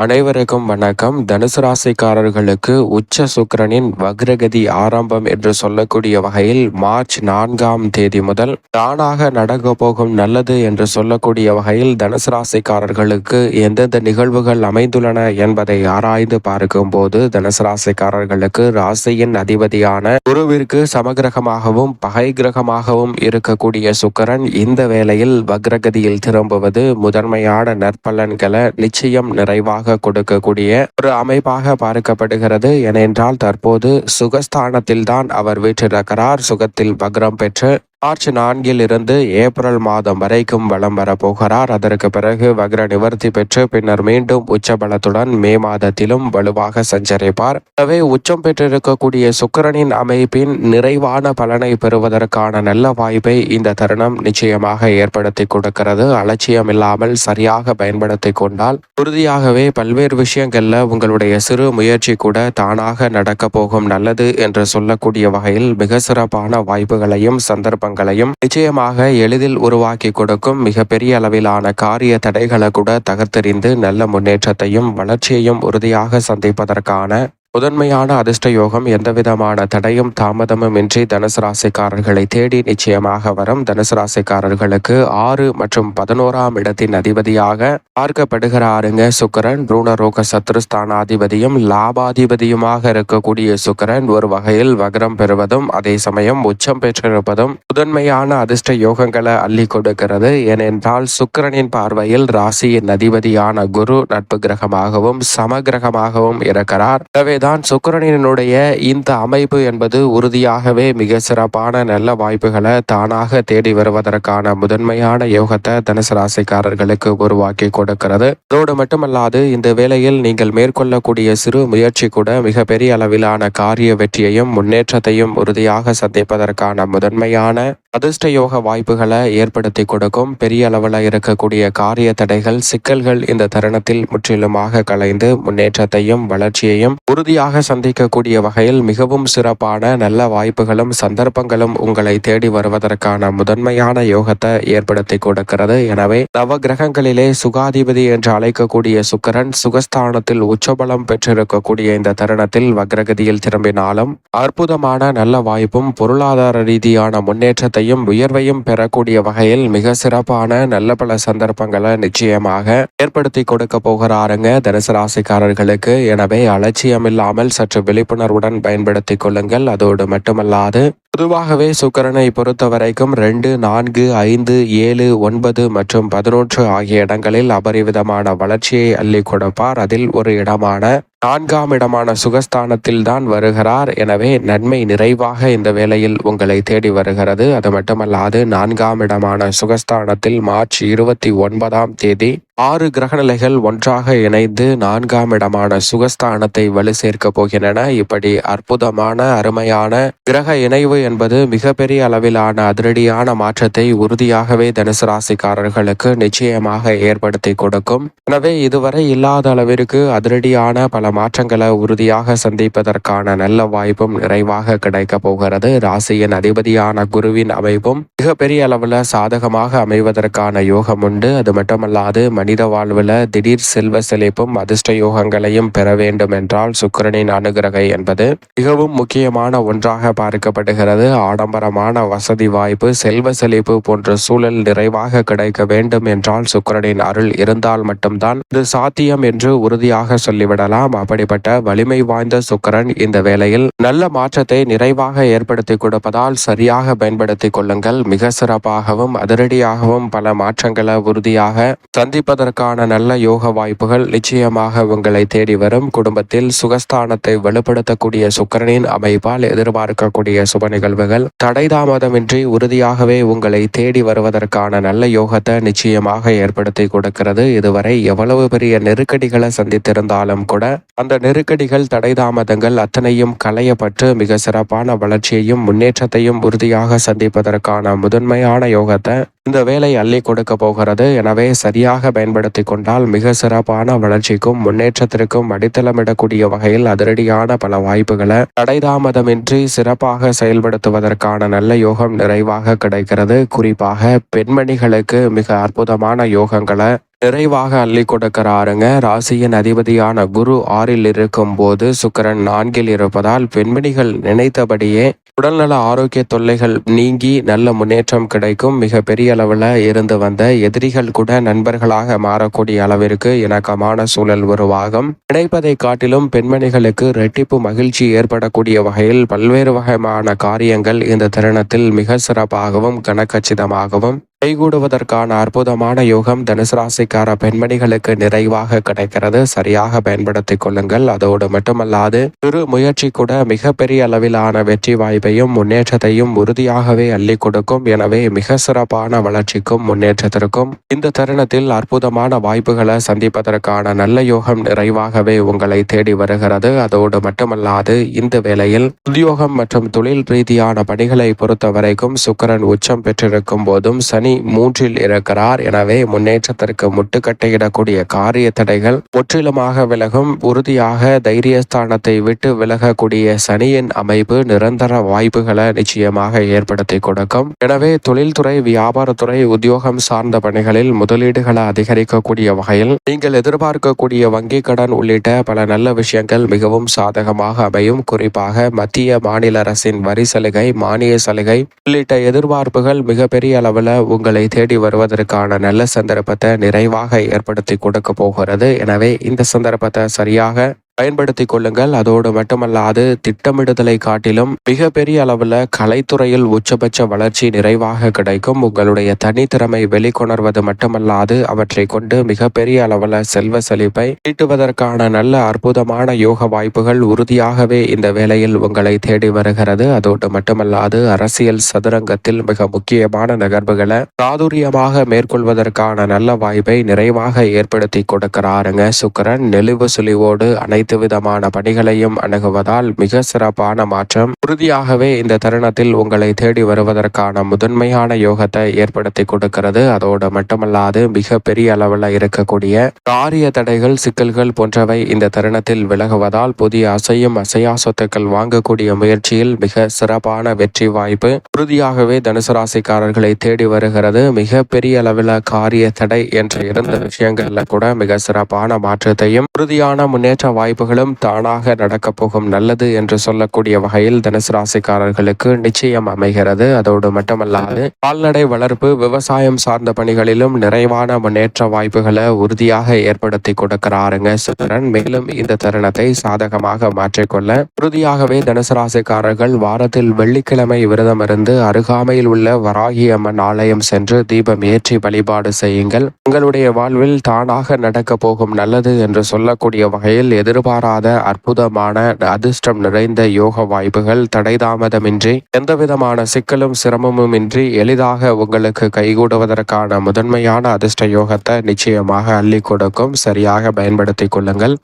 அனைவருக்கும் வணக்கம். தனுசு ராசிக்காரர்களுக்கு உச்ச சுக்கிரனின் வக்ரகதி ஆரம்பம் என்று சொல்லக்கூடிய வகையில் மார்ச் 4ஆம் தேதி முதல் தானாக நடக்க போகும் நல்லது என்று சொல்லக்கூடிய வகையில் தனுசு ராசிக்காரர்களுக்கு எந்தெந்த நிகழ்வுகள் அமைந்துள்ளன என்பதை ஆராய்ந்து பார்க்கும் போது தனுசு ராசிக்காரர்களுக்கு ராசியின் அதிபதியான குருவிற்கு சமகிரகமாகவும் பகை கிரகமாகவும் இருக்கக்கூடிய சுக்கிரன் இந்த வேளையில் வக்ரகதியில் திரும்புவது முதன்மையான நற்பலன்களை நிச்சயம் நிறைவாக கொடுக்கக்கூடிய ஒரு அமைப்பாக பார்க்கப்படுகிறது. ஏனென்றால் தற்போது சுகஸ்தானத்தில் தான் அவர் வீற்றிருக்கிறார். சுகத்தில் வக்ரம் பெற்று மார்ச் 4 இருந்து ஏப்ரல் மாதம் வரைக்கும் வலம் வரப்போகிறார். அதற்கு பிறகு வக்ர நிவர்த்தி பெற்று பின்னர் மீண்டும் உச்சபலத்துடன் மே மாதத்திலும் வலுவாக சஞ்சரிப்பார். எனவே உச்சம் பெற்றிருக்கக்கூடிய சுக்கிரனின் அமைப்பின் நிறைவான பலனை பெறுவதற்கான நல்ல வாய்ப்பை இந்த தருணம் நிச்சயமாக ஏற்படுத்தி கொடுக்கிறது. அலட்சியம் இல்லாமல் சரியாக பயன்படுத்தி கொண்டால் உறுதியாகவே பல்வேறு விஷயங்கள்ல உங்களுடைய சிறு முயற்சி கூட தானாக நடக்க போகும் நல்லது என்று சொல்லக்கூடிய வகையில் மிக சிறப்பான வாய்ப்புகளையும் சந்தர்ப்பங்களையும் நிச்சயமாக எளிதில் உருவாக்கி கொடுக்கும். மிகப்பெரிய அளவிலான காரிய தடைகளை கூட தகர்த்தெறிந்து நல்ல முன்னேற்றத்தையும் வளர்ச்சியையும் உறுதியாக சந்திப்பதற்கான முதன்மையான அதிர்ஷ்ட யோகம் எந்தவிதமான தடையும் தாமதமும் இன்றி தனுசு ராசிக்காரர்களை தேடி நிச்சயமாக வரும். தனுசு ராசிக்காரர்களுக்கு 6 மற்றும் 11ஆம் இடத்தின் அதிபதியாக பார்க்கப்படுகிறாருங்க சுக்கிரன். ரூணரோக சத்ருஸ்தானாதிபதியும் லாபாதிபதியுமாக இருக்கக்கூடிய சுக்கிரன் ஒரு வகையில் வக்ரம் பெறுவதும் அதே சமயம் உச்சம் பெற்றிருப்பதும் முதன்மையான அதிர்ஷ்ட யோகங்களை அள்ளி கொடுக்கிறது. ஏனென்றால் சுக்கிரனின் பார்வையில் ராசியின் அதிபதியான குரு நட்பு கிரகமாகவும் சம கிரகமாகவும் இருக்கிறார். தான் சுக்கிரனினுடைய இந்த அமைப்பு என்பது உறுதியாகவே மிக சிறப்பான நல்ல வாய்ப்புகளை தானாக தேடி வருவதற்கான முதன்மையான யோகத்தை தனுசு ராசிக்காரர்களுக்கு உருவாக்கி கொடுக்கிறது. அதோடு மட்டுமல்லாது இந்த வேளையில் நீங்கள் மேற்கொள்ளக்கூடிய சிறு முயற்சி கூட மிகப்பெரிய அளவிலான காரிய வெற்றியையும் முன்னேற்றத்தையும் உறுதியாக சந்திப்பதற்கான முதன்மையான அதிர்ஷ்ட யோக வாய்ப்புகளை ஏற்படுத்தி கொடுக்கும். பெரிய அளவில் இருக்கக்கூடிய காரிய தடைகள் சிக்கல்கள் இந்த தருணத்தில் முற்றிலுமாக கலைந்து முன்னேற்றத்தையும் வளர்ச்சியையும் உறுதியாக சந்திக்கக்கூடிய வகையில் மிகவும் சிறப்பான நல்ல வாய்ப்புகளும் சந்தர்ப்பங்களும் உங்களை தேடி வருவதற்கான முதன்மையான யோகத்தை ஏற்படுத்தி கொடுக்கிறது. எனவே நவ கிரகங்களிலே சுகாதிபதி என்று அழைக்கக்கூடிய சுக்கிரன் சுகஸ்தானத்தில் உச்சபலம் பெற்றிருக்கக்கூடிய இந்த தருணத்தில் வக்ரகதியில் திரும்பினாலும் அற்புதமான நல்ல வாய்ப்பும் பொருளாதார ரீதியான முன்னேற்றத்தையும் உயர்வையும் பெறக்கூடிய வகையில் மிக சிறப்பான நல்ல பல சந்தர்ப்பங்களை நிச்சயமாக ஏற்படுத்தி கொடுக்க போகிறாருங்க தனுசு ராசிக்காரர்களுக்கு. எனவே அலட்சியம் இல்லாமல் சற்று விழிப்புணர்வுடன் பயன்படுத்திக் கொள்ளுங்கள். அதோடு மட்டுமல்லாது பொதுவாகவே சுக்கிரனை பொறுத்த வரைக்கும் 2, 4, 5, 7, 9 மற்றும் 11 ஆகிய இடங்களில் அபரிவிதமான வளர்ச்சியை அள்ளி கொடுப்பார். அதில் ஒரு இடமான 4ஆம் இடமான சுகஸ்தானத்தில் தான் வருகிறார். எனவே நன்மை நிறைவாக இந்த வேளையில் உங்களை தேடி வருகிறது. அது மட்டுமல்லாது 4ஆம் இடமான சுகஸ்தானத்தில் மார்ச் 29ஆம் தேதி 6 கிரகநிலைகள் ஒன்றாக இணைந்து 4ஆம் இடமான சுகஸ்தானத்தை வலு சேர்க்க போகின்றன. இப்படி அற்புதமான அருமையான கிரக இணைவு என்பது மிகப்பெரிய அளவிலான அதிரடியான மாற்றத்தை உறுதியாகவே தனுசு ராசிக்காரர்களுக்கு நிச்சயமாக ஏற்படுத்தி கொடுக்கும். எனவே இதுவரை இல்லாத அளவிற்கு அதிரடியான பல மாற்றங்களை உறுதியாக சந்திப்பதற்கான நல்ல வாய்ப்பும் நிறைவாக கிடைக்க போகிறது. ராசியின் அதிபதியான குருவின் அமைப்பும் மிகப்பெரிய அளவில் சாதகமாக அமைவதற்கான யோகம் உண்டு. அது மட்டுமல்லாது மனித வாழ்வில் திடீர் செல்வ செழிப்பும் அதிர்ஷ்ட யோகங்களையும் பெற வேண்டும் என்றால் சுக்கிரனின் அனுகிரகை என்பது மிகவும் முக்கியமான ஒன்றாக பார்க்கப்படுகிறது. ஆடம்பரமான வசதி வாய்ப்பு செல்வ செழிப்பு போன்ற சூழல் நிறைவாக கிடைக்க வேண்டும் என்றால் சுக்கிரனின் அருள் இருந்தால் மட்டும்தான் இது சாத்தியம் என்று உறுதியாக சொல்லிவிடலாம். அப்படிப்பட்ட வலிமை வாய்ந்த சுக்கிரன் இந்த வேளையில் நல்ல மாற்றத்தை நிறைவாக ஏற்படுத்தி கொடுப்பதால் சரியாக பயன்படுத்தி கொள்ளுங்கள். மிக சிறப்பாகவும் அதிரடியாகவும் பல மாற்றங்களை உறுதியாக சந்திப்பதற்கான நல்ல யோக வாய்ப்புகள் நிச்சயமாக உங்களை தேடி வரும். குடும்பத்தில் சுகஸ்தானத்தை வலுப்படுத்தக்கூடிய சுக்கிரனின் அமைப்பால் எதிர்பார்க்கக்கூடிய சுப நிகழ்வுகள் தடைதாமதமின்றி உறுதியாகவே உங்களை தேடி வருவதற்கான நல்ல யோகத்தை நிச்சயமாக ஏற்படுத்தி கொடுக்கிறது. இதுவரை எவ்வளவு பெரிய நெருக்கடிகளை சந்தித்திருந்தாலும் கூட அந்த நெருக்கடிகள் தடைதாமதங்கள் அத்தனையும் களையப்பட்டு மிக சிறப்பான வளர்ச்சியையும் முன்னேற்றத்தையும் உறுதியாக சந்திப்பதற்கான முதன்மையான யோகத்தை இந்த வேலை அள்ளி கொடுக்க போகிறது. எனவே சரியாக பயன்படுத்தி கொண்டால் மிக சிறப்பான வளர்ச்சிக்கும் முன்னேற்றத்திற்கும் அடித்தளமிடக்கூடிய வகையில் அதிரடியான பல வாய்ப்புகளை தடைதாமதமின்றி சிறப்பாக செயல்படுத்துவதற்கான நல்ல யோகம் நிறைவாக கிடைக்கிறது. குறிப்பாக பெண்மணிகளுக்கு மிக அற்புதமான யோகங்களை நிறைவாக அள்ளி கொடுக்கிறாருங்க. ராசியின் அதிபதியான குரு 6ல் இருக்கும் போது சுக்கிரன் 4ல் இருப்பதால் பெண்மணிகள் நினைத்தபடியே உடல்நல ஆரோக்கிய தொல்லைகள் நீங்கி நல்ல முன்னேற்றம் கிடைக்கும். மிக பெரிய அளவில் இருந்து வந்த எதிரிகள் கூட நண்பர்களாக மாறக்கூடிய அளவிற்கு இணக்கமான சூழல் உருவாகும். நினைப்பதை காட்டிலும் பெண்மணிகளுக்கு இரட்டிப்பு மகிழ்ச்சி ஏற்படக்கூடிய வகையில் பல்வேறு வகையான காரியங்கள் இந்த தருணத்தில் மிக சிறப்பாகவும் கனக்கச்சிதமாகவும் கைகூடுவதற்கான அற்புதமான யோகம் தனுசு ராசிக்கார பெண்மணிகளுக்கு நிறைவாக கிடைக்கிறது. சரியாக பயன்படுத்திக் கொள்ளுங்கள். அதோடு மட்டுமல்லாது சிறு முயற்சி கூட மிகப்பெரிய அளவிலான வெற்றி வாய்ப்பையும் முன்னேற்றத்தையும் உறுதியாகவே அள்ளி கொடுக்கும். எனவே மிக சிறப்பான வளர்ச்சிக்கும் முன்னேற்றத்திற்கும் இந்த தருணத்தில் அற்புதமான வாய்ப்புகளை சந்திப்பதற்கான நல்ல யோகம் நிறைவாகவே உங்களை தேடி வருகிறது. அதோடு மட்டுமல்லாது இந்த வேளையில் உத்தியோகம் மற்றும் தொழில் ரீதியான பணிகளை பொறுத்தவரைக்கும் சுக்கிரன் உச்சம் பெற்றிருக்கும் போதும் சனி 3ல் இருக்கிறார். எனவே முன்னேற்றத்திற்கு முட்டுக்கட்டையிடக்கூடிய காரிய தடைகள் முற்றிலுமாக விலகும். உறுதியாக தைரியஸ்தானத்தை விட்டு விலகக்கூடிய சனியின் அமைப்பு நிரந்தர வாய்ப்புகளை நிச்சயமாக ஏற்படுத்தி கொடுக்கும். எனவே தொழில்துறை, வியாபாரத்துறை, உத்தியோகம் சார்ந்த பணிகளில் முதலீடுகளை அதிகரிக்கக்கூடிய வகையில் நீங்கள் எதிர்பார்க்கக்கூடிய வங்கி கடன் உள்ளிட்ட பல நல்ல விஷயங்கள் மிகவும் சாதகமாக அமையும். குறிப்பாக மத்திய மாநில அரசின் வரி சலுகை, மானிய சலுகை உள்ளிட்ட எதிர்பார்ப்புகள் மிகப்பெரிய அளவில் உங்களை தேடி வருவதற்கான நல்ல சந்தர்ப்பத்தை நிறைவாக ஏற்படுத்தி கொடுக்க போகிறது. எனவே இந்த சந்தர்ப்பத்தை சரியாக பயன்படுத்திக் கொள்ளுங்கள். அதோடு மட்டுமல்லாது திட்டமிடுதலை காட்டிலும் மிகப்பெரிய அளவில் கலைத்துறையில் உச்சபட்ச வளர்ச்சி நிறைவாக கிடைக்கும். உங்களுடைய தனித்திறமை வெளிக்கொணர்வது மட்டுமல்லாது அவற்றை கொண்டு மிகப்பெரிய அளவில் செல்வ செழிப்பை ஈட்டுவதற்கான நல்ல அற்புதமான யோக வாய்ப்புகள் உறுதியாகவே இந்த வேளையில் உங்களை தேடி வருகிறது. அதோடு மட்டுமல்லாது அரசியல் சதுரங்கத்தில் மிக முக்கியமான நகர்வுகளை சாதுரியமாக மேற்கொள்வதற்கான நல்ல வாய்ப்பை நிறைவாக ஏற்படுத்தி கொடுக்கிறாருங்க சுக்கிரன். நெளிவு சுழிவோடு அனைத்து விதமான பணிகளையும் அணுகுவதால் மிக சிறப்பான மாற்றம் உறுதியாகவே இந்த தருணத்தில் உங்களை தேடி வருவதற்கான முதன்மையான யோகத்தை ஏற்படுத்தி கொடுக்கிறது. அதோடு மட்டுமல்லாது மிக பெரிய அளவில் இருக்கக்கூடிய காரிய தடைகள், சிக்கல்கள் போன்றவை இந்த தருணத்தில் விலகுவதால் புதிய அசையும் அசையா சொத்துக்கள் வாங்கக்கூடிய முயற்சியில் மிக சிறப்பான வெற்றி வாய்ப்பு உறுதியாகவே தனுசு ராசிக்காரர்களை தேடி வருகிறது. மிக பெரிய அளவில் காரிய தடை என்று இருந்த விஷயங்கள்ல கூட மிக சிறப்பான மாற்றத்தையும் உறுதியான முன்னேற்ற வாய்ப்புகளும் தானாக நடக்கப் போகும் நல்லது என்று சொல்லக்கூடிய வகையில் தனுசு ராசிக்காரர்களுக்கு நிச்சயம் அமைகிறது. அதோடு மட்டுமல்லாது கால்நடை வளர்ப்பு, விவசாயம் சார்ந்த பணிகளிலும் நிறைவான முன்னேற்ற வாய்ப்புகளை உறுதியாக ஏற்படுத்தி கொடுக்கிறாருங்க சுக்கிரன். மேலும் இந்த தருணத்தை சாதகமாக மாற்றிக்கொள்ள உறுதியாகவே தனுசு ராசிக்காரர்கள் வாரத்தில் வெள்ளிக்கிழமை விரதம் இருந்து அருகாமையில் உள்ள வராகி அம்மன் ஆலயம் சென்று தீபம் ஏற்றி வழிபாடு செய்யுங்கள். உங்களுடைய வாழ்வில் தானாக நடக்க போகும் நல்லது என்று சொல்லக்கூடிய வகையில் எதிர்பாராத அற்புதமான அதிர்ஷ்டம் நிறைந்த யோக வாய்ப்புகள் தடைதாமதமின்றி எந்தவிதமான சிக்கலும் சிரமமும் இன்றி எளிதாக உங்களுக்கு கைகூடுவதற்கான முதன்மையான அதிர்ஷ்ட யோகத்தை நிச்சயமாக அள்ளி கொடுக்கும். சரியாக பயன்படுத்திக் கொள்ளுங்கள்.